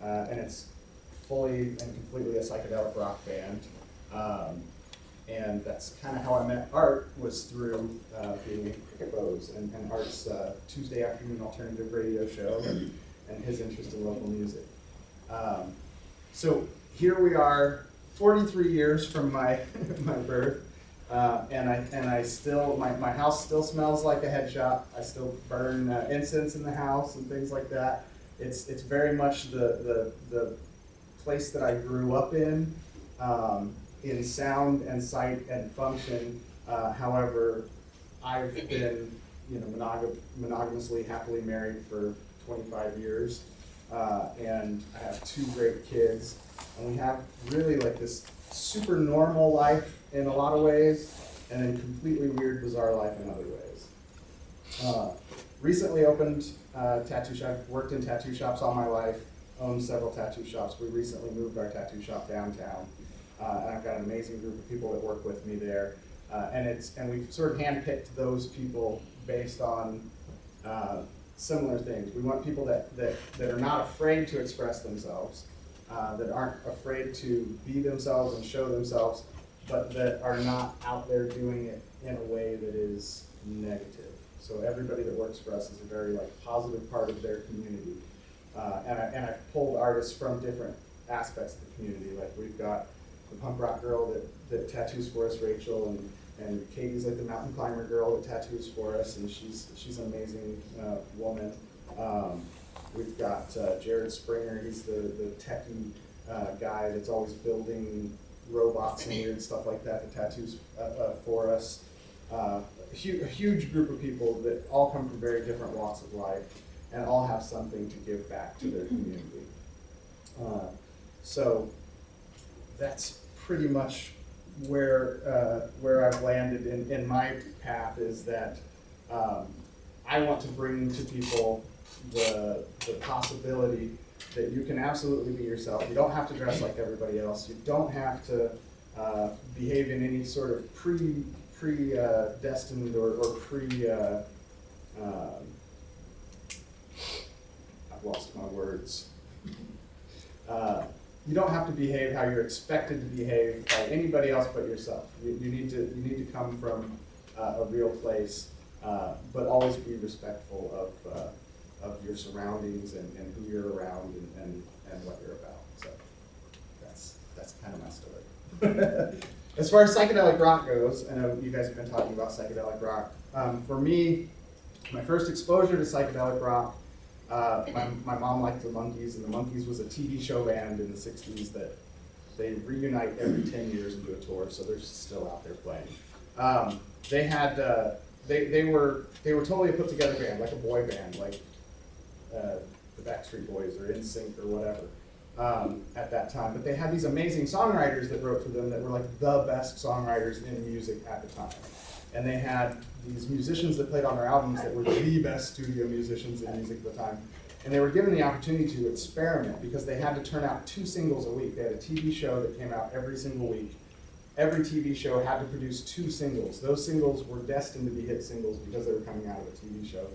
and it's fully and completely a psychedelic rock band. And that's kind of how I met Art, was through being in Cricketbows and Art's Tuesday afternoon alternative radio show and his interest in local music. So here we are, 43 years from my my birth, and I still, my house still smells like a head shop. I still burn incense in the house and things like that. It's very much the place that I grew up in sound and sight and function. However, I've been, monogamously happily married for 25 years, and I have 2 great kids, and we have really like this super normal life in a lot of ways, and then completely weird, bizarre life in other ways. Recently opened tattoo shop. Worked in tattoo shops all my life. Owned several tattoo shops. We recently moved our tattoo shop downtown. And I've got an amazing group of people that work with me there, and we've sort of handpicked those people based on similar things. We want people that are not afraid to express themselves, that aren't afraid to be themselves and show themselves, but that are not out there doing it in a way that is negative. So everybody that works for us is a very positive part of their community, and I've pulled artists from different aspects of the community. Like we've got the punk rock girl that tattoos for us, Rachel, and Katie's like the mountain climber girl that tattoos for us, and she's an amazing woman. We've got Jared Springer. He's the techie guy that's always building robots and weird stuff like that tattoos for us. A huge group of people that all come from very different walks of life and all have something to give back to their community. So that's pretty much where I've landed in my path, is that I want to bring to people the possibility that you can absolutely be yourself. You don't have to dress like everybody else. You don't have to behave in any sort of predestined or I've lost my words. You don't have to behave how you're expected to behave by anybody else but yourself. You need to come from a real place, but always be respectful of your surroundings and who you're around and what you're about. So that's kind of my story. As far as psychedelic rock goes, I know you guys have been talking about psychedelic rock. For me, my first exposure to psychedelic rock, my mom liked the Monkees, and the Monkees was a TV show band in the 60s that they reunite every 10 years and do a tour, so they're still out there playing. They had they were totally a put together band, like a boy band, like the Backstreet Boys or NSYNC or whatever at that time. But they had these amazing songwriters that wrote for them that were like the best songwriters in music at the time. And they had these musicians that played on their albums that were the best studio musicians in music at the time. And they were given the opportunity to experiment because they had to turn out 2 singles a week. They had a TV show that came out every single week. Every TV show had to produce 2 singles. Those singles were destined to be hit singles because they were coming out of a TV show,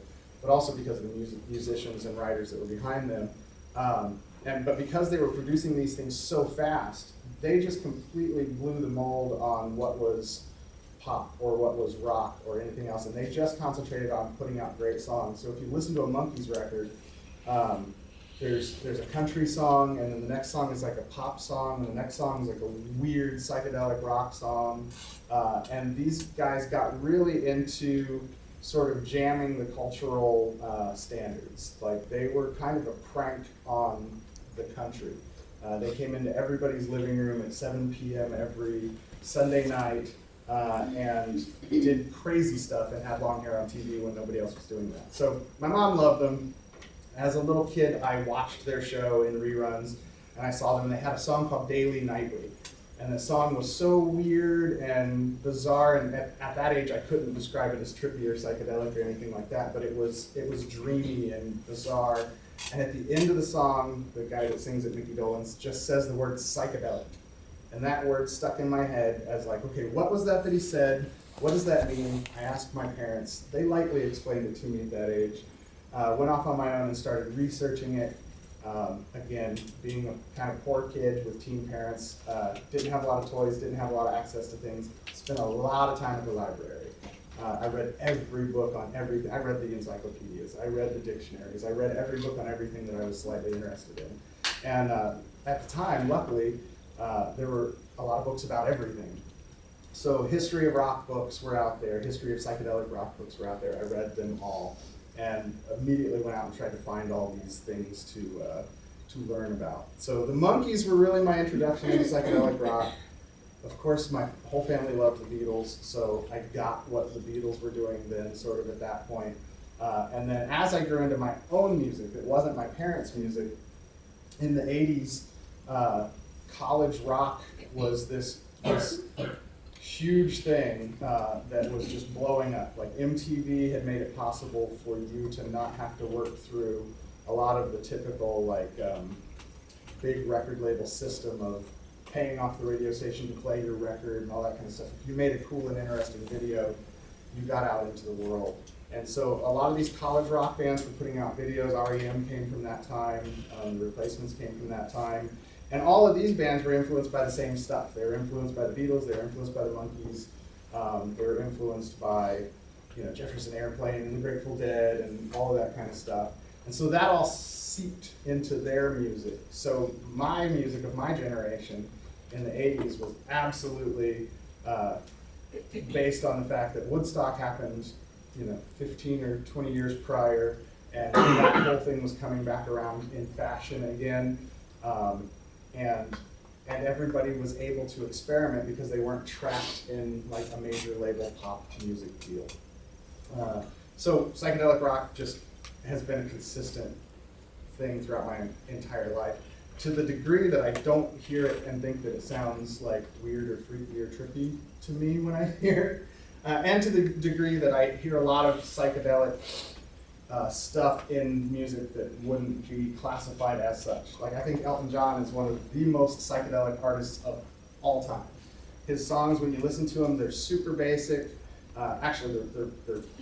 but also because of the musicians and writers that were behind them. But because they were producing these things so fast, they just completely blew the mold on what was pop or what was rock or anything else, and they just concentrated on putting out great songs. So if you listen to a Monkees record, there's a country song, and then the next song is like a pop song, and the next song is like a weird psychedelic rock song, and these guys got really into sort of jamming the cultural standards. Like they were kind of a prank on the country. They came into everybody's living room at 7 p.m. every Sunday night and did crazy stuff and had long hair on TV when nobody else was doing that. So my mom loved them. As a little kid, I watched their show in reruns, and I saw them. They had a song called Daily Nightly, and the song was so weird and bizarre, and at that age, I couldn't describe it as trippy or psychedelic or anything like that, but it was dreamy and bizarre. And at the end of the song, the guy that sings it, Mickey Dolenz, just says the word psychedelic. And that word stuck in my head as like, okay, what was that he said? What does that mean? I asked my parents. They lightly explained it to me at that age. Went off on my own and started researching it. Again, being a kind of poor kid with teen parents, didn't have a lot of toys, didn't have a lot of access to things, spent a lot of time at the library. I read every book on everything. I read the encyclopedias, I read the dictionaries, I read every book on everything that I was slightly interested in. And at the time, luckily, there were a lot of books about everything. So history of rock books were out there, history of psychedelic rock books were out there. I read them all and immediately went out and tried to find all these things to learn about. So the Monkees were really my introduction to psychedelic rock. Of course, my whole family loved the Beatles, so I got what the Beatles were doing then, sort of at that point. And then as I grew into my own music, it wasn't my parents' music, in the 80s, college rock was this huge thing that was just blowing up. Like MTV had made it possible for you to not have to work through a lot of the typical big record label system of paying off the radio station to play your record and all that kind of stuff. If you made a cool and interesting video, you got out into the world. And so a lot of these college rock bands were putting out videos. REM came from that time, the Replacements came from that time. And all of these bands were influenced by the same stuff. They were influenced by the Beatles, they were influenced by the Monkees, they were influenced by Jefferson Airplane and the Grateful Dead and all of that kind of stuff. And so that all seeped into their music. So my music of my generation in the 80s was absolutely based on the fact that Woodstock happened 15 or 20 years prior, and that whole thing was coming back around in fashion again. And everybody was able to experiment because they weren't trapped in like a major label pop music deal. So psychedelic rock just has been a consistent thing throughout my entire life, to the degree that I don't hear it and think that it sounds like weird or freaky or trippy to me when I hear it. And to the degree that I hear a lot of psychedelic stuff in music that wouldn't be classified as such. Like I think Elton John is one of the most psychedelic artists of all time. His songs, when you listen to them, they're super basic. Actually,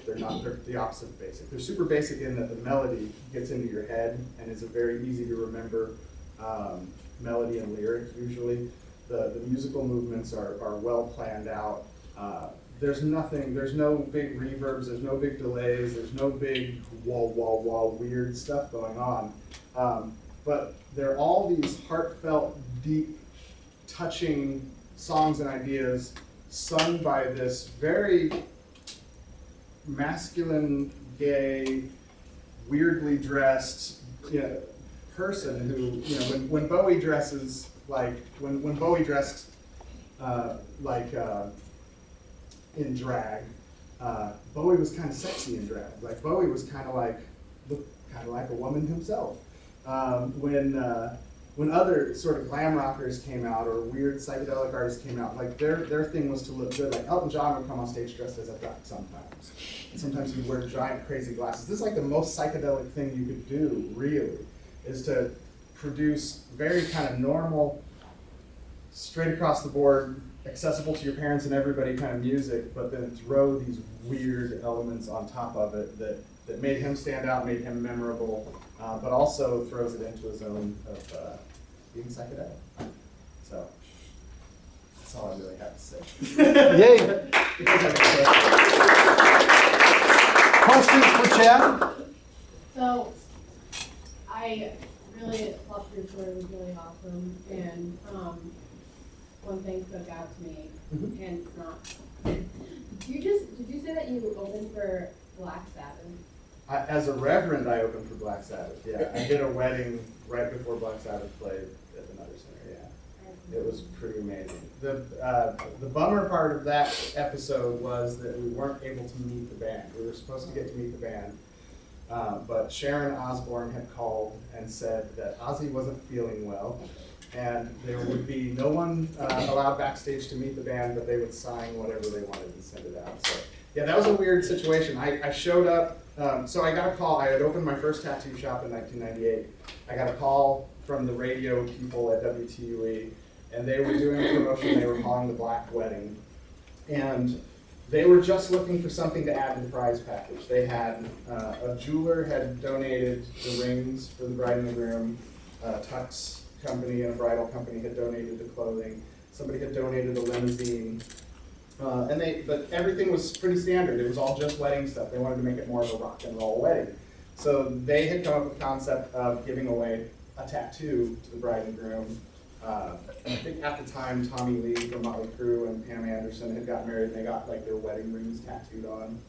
they're not. They're the opposite of basic. They're super basic in that the melody gets into your head and is a very easy to remember melody and lyric. Usually, the musical movements are well planned out. There's no big reverbs, there's no big delays, there's no big wah weird stuff going on. But they're all these heartfelt, deep, touching songs and ideas sung by this very masculine, gay, weirdly dressed person who, when Bowie dresses when Bowie dressed in drag, Bowie was kind of sexy in drag. Like Bowie was looked kind of like a woman himself. When other sort of glam rockers came out or weird psychedelic artists came out, like their thing was to look good. Like Elton John would come on stage dressed as a duck sometimes. And sometimes he'd wear giant crazy glasses. This is like the most psychedelic thing you could do, really, is to produce very kind of normal, straight across the board, accessible to your parents and everybody kind of music, but then throw these weird elements on top of it that made him stand out, made him memorable, but also throws it into a zone of being psychedelic. So that's all I really have to say. Yay! Questions for Chad? So I really loved your story. It was really awesome, and one thing stuck out to me, and it's not. Did you say that you opened for Black Sabbath? As a reverend, I opened for Black Sabbath. Yeah, I did a wedding right before Black Sabbath played at the Nutter Center. Yeah, it was pretty amazing. The bummer part of that episode was that we weren't able to meet the band. We were supposed to get to meet the band, but Sharon Osbourne had called and said that Ozzy wasn't feeling well, and there would be no one allowed backstage to meet the band, but they would sign whatever they wanted and send it out. So yeah, that was a weird situation. I showed up, so I got a call. I had opened my first tattoo shop in 1998. I got a call from the radio people at WTUE, and they were doing a promotion. They were calling the Black Wedding. And They were just looking for something to add to the prize package. They had, a jeweler had donated the rings for the bride and the groom. A tux company and a bridal company had donated the clothing. Somebody had donated the limousine. But everything was pretty standard. It was all just wedding stuff. They wanted to make it more of a rock and roll wedding. So they had come up with the concept of giving away a tattoo to the bride and groom. I think at the time, Tommy Lee from Motley Crue and Pam Anderson had got married, and they got like their wedding rings tattooed on.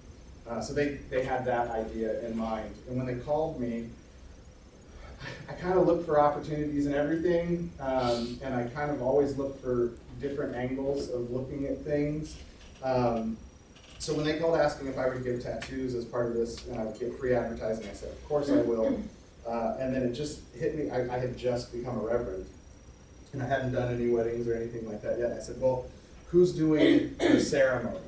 So they had that idea in mind. And when they called me, I kind of look for opportunities in everything, and I kind of always look for different angles of looking at things. So when they called asking if I would give tattoos as part of this, and I would get free advertising, I said, of course I will. And then it just hit me, I had just become a reverend, and I hadn't done any weddings or anything like that yet. I said, well, who's doing the ceremony?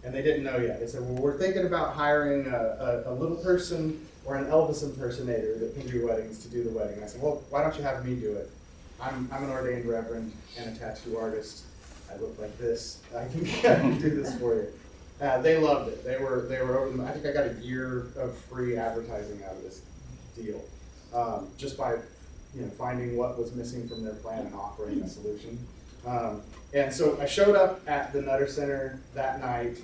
And they didn't know yet. They said, well, we're thinking about hiring a little person or an Elvis impersonator that can do weddings to do the wedding. I said, well, why don't you have me do it? I'm an ordained reverend and a tattoo artist. I look like this. I can do this for you. They loved it. They were over them. I think I got a year of free advertising out of this deal, just by finding what was missing from their plan and offering a solution. And so I showed up at the Nutter Center that night,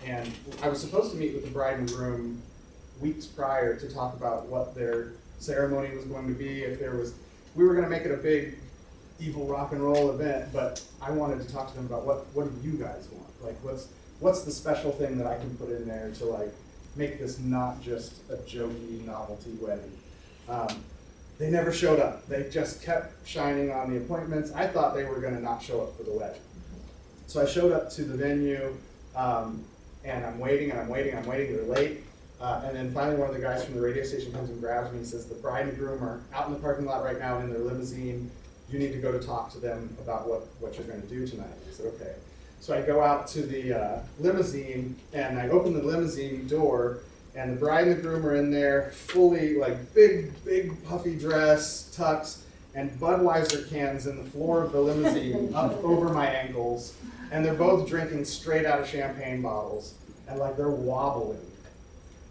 and I was supposed to meet with the bride and groom weeks prior to talk about what their ceremony was going to be. If we were going to make it a big evil rock and roll event, but I wanted to talk to them about what do you guys want? Like what's the special thing that I can put in there to like make this not just a jokey novelty wedding. They never showed up. They just kept shining on the appointments. I thought they were going to not show up for the wedding. So I showed up to the venue, and I'm waiting. They're late. And then finally one of the guys from the radio station comes and grabs me and says, the bride and groom are out in the parking lot right now in their limousine. You need to go to talk to them about what you're going to do tonight. I said, okay. So I go out to the limousine, and I open the limousine door, and the bride and the groom are in there, fully like big puffy dress, tux, and Budweiser cans in the floor of the limousine up over my ankles, and they're both drinking straight out of champagne bottles, and like they're wobbling.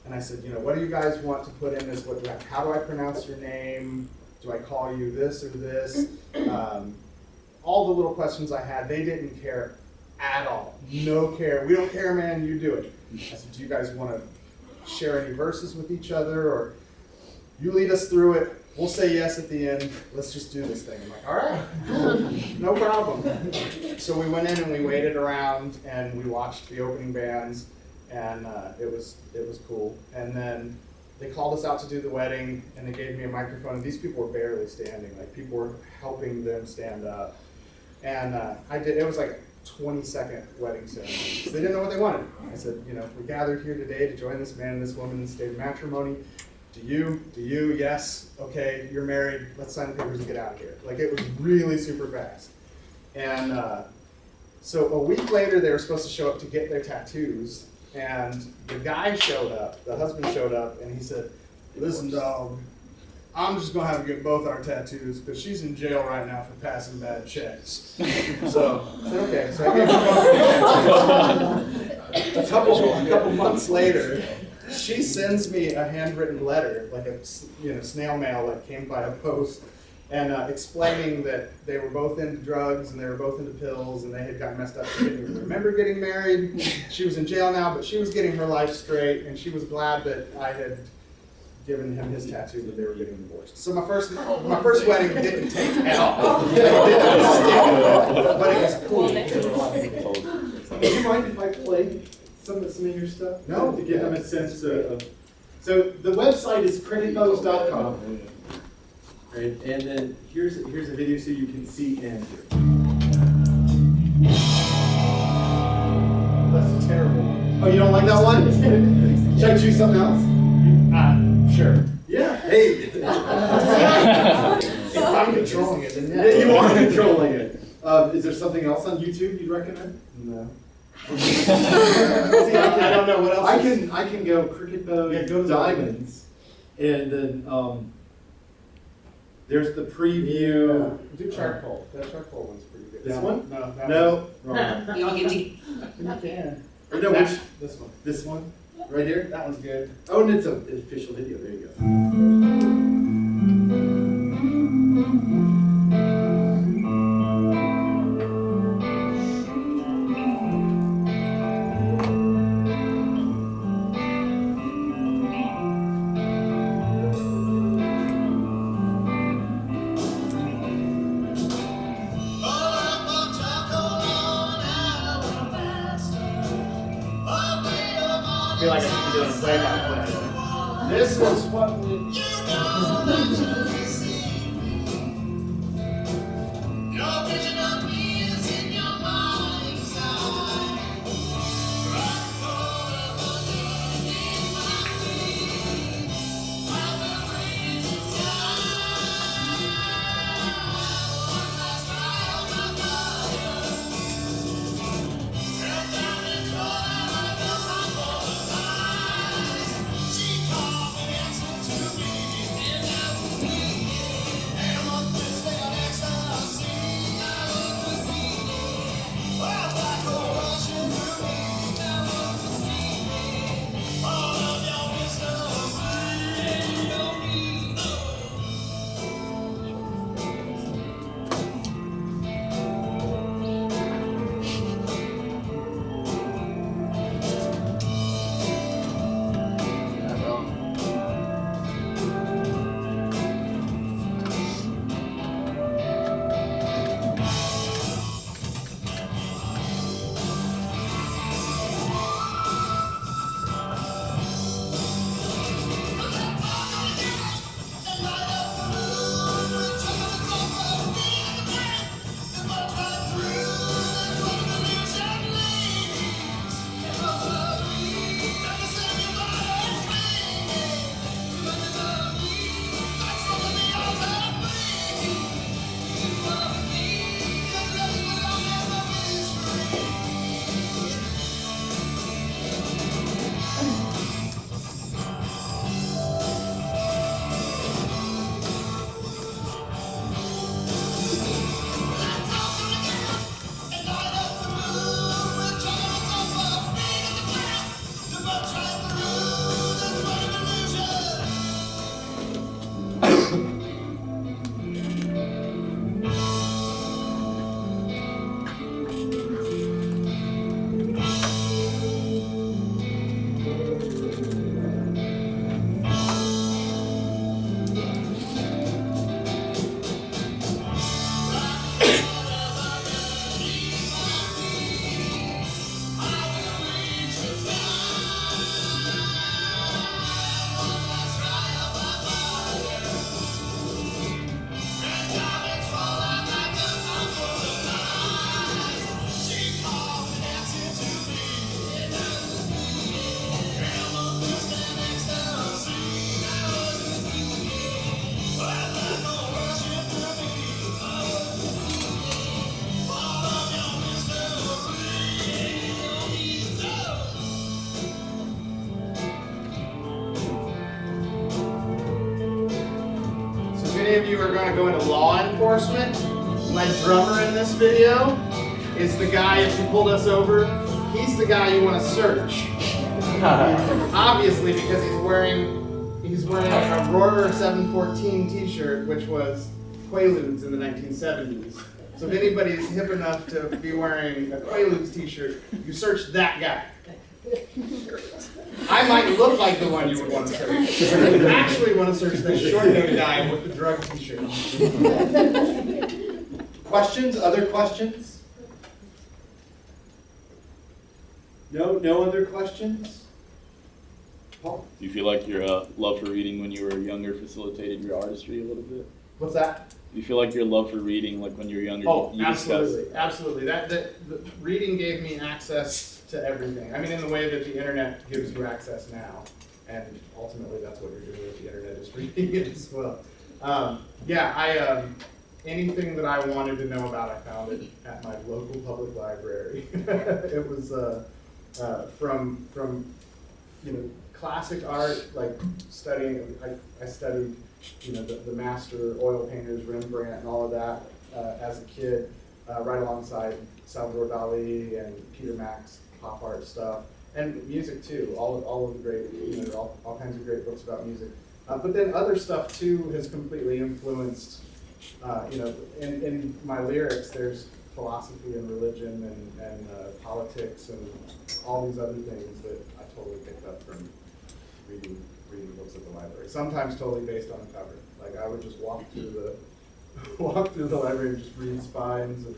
And I said, what do you guys want to put in this? How do I pronounce your name? Do I call you this or this? All the little questions I had, they didn't care at all. No care. We don't care, man. You do it. I said, do you guys want to share any verses with each other, or you lead us through it? We'll say yes at the end. Let's just do this thing. I'm like, all right, cool. No problem. So we went in and we waited around and we watched the opening bands, and it was cool. And then they called us out to do the wedding, and they gave me a microphone. And these people were barely standing. Like people were helping them stand up. And it was like a 20-second wedding ceremony. So they didn't know what they wanted. I said, we gathered here today to join this man and this woman in the state of matrimony. Do you, yes, okay, you're married, let's sign the papers and get out of here. Like it was really super fast. And so a week later, they were supposed to show up to get their tattoos. And the guy showed up, the husband showed up, and he said, listen, dog, I'm just going to have to get both our tattoos because she's in jail right now for passing bad checks. So I said, okay. So I gave her both the tattoos. A couple months later, she sends me a handwritten letter, like a snail mail that came by a post, and explaining that they were both into drugs and they were both into pills and they had gotten messed up. She didn't even remember getting married. She was in jail now, but she was getting her life straight, and she was glad that I had given him his tattoo that they were getting divorced. So my first wedding didn't take at all. It didn't stick, but it was cool. Do you mind if I play some of your stuff? No. To give them a sense of. So the website is cricketbows.com. Right, and then here's a video so you can see and hear. That's a terrible one. Oh, you don't like that one? Should I choose something else? Sure. Yeah. Hey. If I'm controlling it, then Yeah, you are controlling it. Is there something else on YouTube you'd recommend? No. See, I don't know what else. I can go Cricketbows Yeah, go to Diamonds, and then There's the preview. Do charcoal. That charcoal one's pretty good. This That one? No, that No, wrong. You all get to. You can. Or no, which, This one. this one? Right here? That one's good. Oh, and it's an official video. There you go. I feel like I should be doing a play-by-play. This is what we. Any of you are going to go into law enforcement, my drummer in this video is the guy, if you pulled us over, he's the guy you want to search. Obviously, because he's wearing a Roarer 714 t-shirt, which was Quaaludes in the 1970s. So if anybody's hip enough to be wearing a Quaaludes t-shirt, you search that guy. I might look like the one you would want to search. You actually want to search the short-haired guy with the drug t-shirt. Questions? Other questions? No other questions? Paul? Do you feel like your love for reading when you were younger facilitated your artistry a little bit? What's that? Do you feel like your love for reading, like when you were younger, Oh, you absolutely, absolutely. The reading gave me access to everything. I mean, in the way that the internet gives you access now, and ultimately that's what you're doing with the internet is reading it as well. Anything that I wanted to know about, I found it at my local public library. It was from classic art, like studying. I studied the master oil painters, Rembrandt and all of that as a kid, right alongside Salvador Dali and Peter Max pop art stuff, and music too, all of the great, all kinds of great books about music. But then other stuff too has completely influenced, in my lyrics there's philosophy and religion and politics and all these other things that I totally picked up from reading books at the library. Sometimes totally based on a cover. Like I would just walk through the library and just read spines and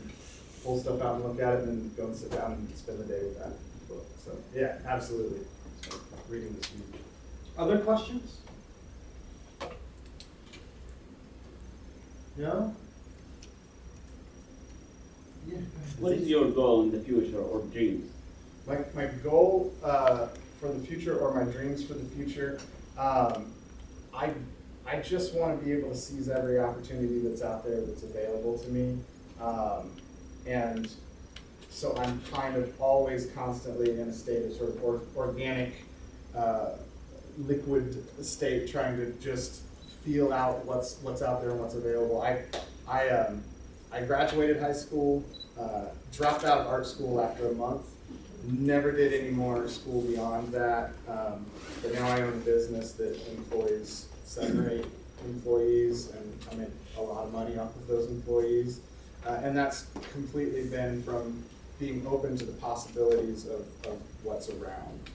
pull stuff out and look at it and then go and sit down and spend the day with that book. So yeah, absolutely. So, reading is huge. Other questions? No? Yeah. What is your goal in the future or dreams? My goal for the future, or my dreams for the future, I just want to be able to seize every opportunity that's out there that's available to me. And so I'm kind of always constantly in a state of sort of organic, liquid state, trying to just feel out what's out there and what's available. I graduated high school, dropped out of art school after a month, never did any more school beyond that, but now I own a business that employs 7 or 8 employees, and I make a lot of money off of those employees. And that's completely been from being open to the possibilities of what's around.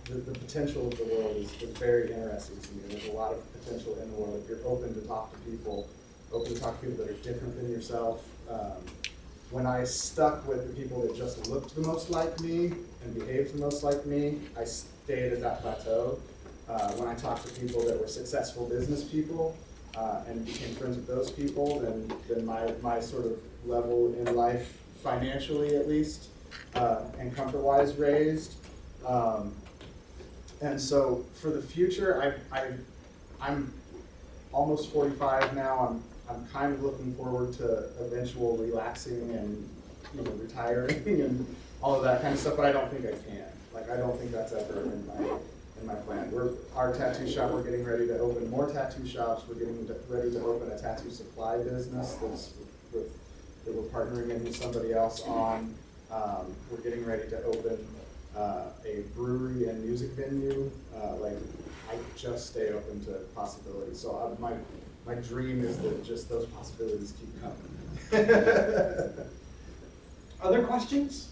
The potential of the world is very interesting to me. There's a lot of potential in the world if you're open to talk to people, that are different than yourself. When I stuck with the people that just looked the most like me and behaved the most like me, I stayed at that plateau. When I talked to people that were successful business people and became friends with those people, then my sort of level in life, financially at least, and comfort-wise raised. And so for the future, I'm almost 45 now. I'm kind of looking forward to eventual relaxing and retiring and all of that kind of stuff, but I don't think I can. Like I don't think that's ever in my plan. Our tattoo shop, we're getting ready to open more tattoo shops. We're getting ready to open a tattoo supply business that we're partnering in with somebody else on. We're getting ready to open a brewery and music venue. I just stay open to possibilities. So my dream is that just those possibilities keep coming. Other questions?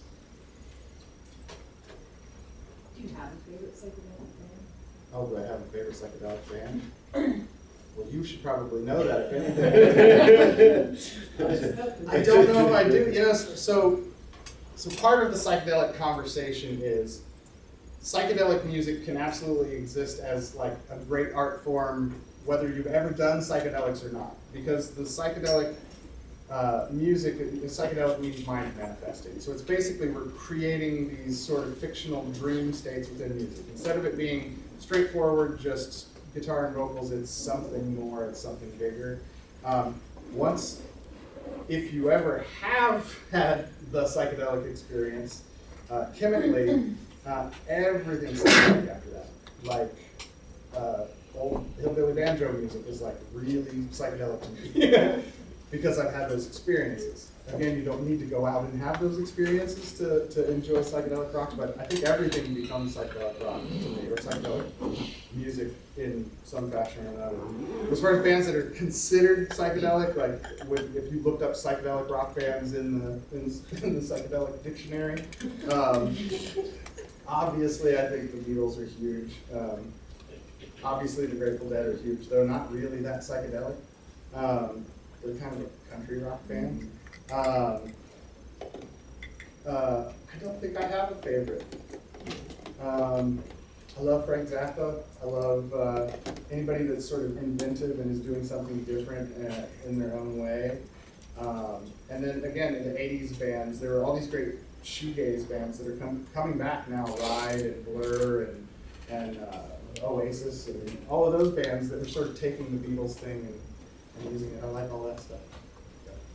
Do you have a favorite psychedelic band? Oh, do I have a favorite psychedelic band? Well, you should probably know that, if anything. I don't know if I do. So part of the psychedelic conversation is psychedelic music can absolutely exist as like a great art form, whether you've ever done psychedelics or not, because the psychedelic psychedelic means mind manifesting. So it's basically we're creating these sort of fictional dream states within music. Instead of it being straightforward, just guitar and vocals, it's something more, it's something bigger. If you ever have had the psychedelic experience, chemically, everything's psychedelic after that. Like old hillbilly banjo music is like really psychedelic to me because I've had those experiences. Again, you don't need to go out and have those experiences to enjoy psychedelic rock, but I think everything becomes psychedelic rock to me, or psychedelic music in some fashion or another. As far as bands that are considered psychedelic, like if you looked up psychedelic rock bands in the psychedelic dictionary, obviously I think the Beatles are huge. Obviously the Grateful Dead are huge. They're not really that psychedelic. They're kind of a country rock band. I don't think I have a favorite. I love Frank Zappa. I love anybody that's sort of inventive and is doing something different in their own way. And then again, in the 80s bands, there were all these great shoegaze bands that are coming back now, Ride and Blur and Oasis and all of those bands that are sort of taking the Beatles thing and using it. I like all that stuff.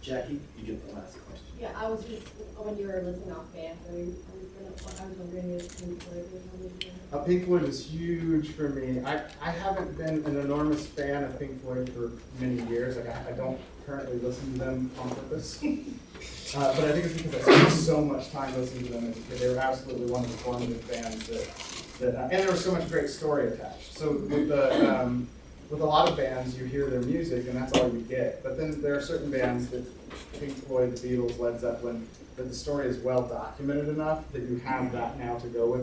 Jackie, you get the last question. Yeah, I was just, when you were listing off bands, I was wondering if Pink Floyd was one of your. Pink Floyd is huge for me. I haven't been an enormous fan of Pink Floyd for many years. Like I don't currently listen to them on purpose. But I think it's because I spent so much time listening to them as a kid. They were absolutely one of the formative bands and there was so much great story attached. So with a lot of bands, you hear their music and that's all you get. But then there are certain bands that Pink Floyd, the Beatles, Led Zeppelin, that the story is well documented enough that you have that now to go with.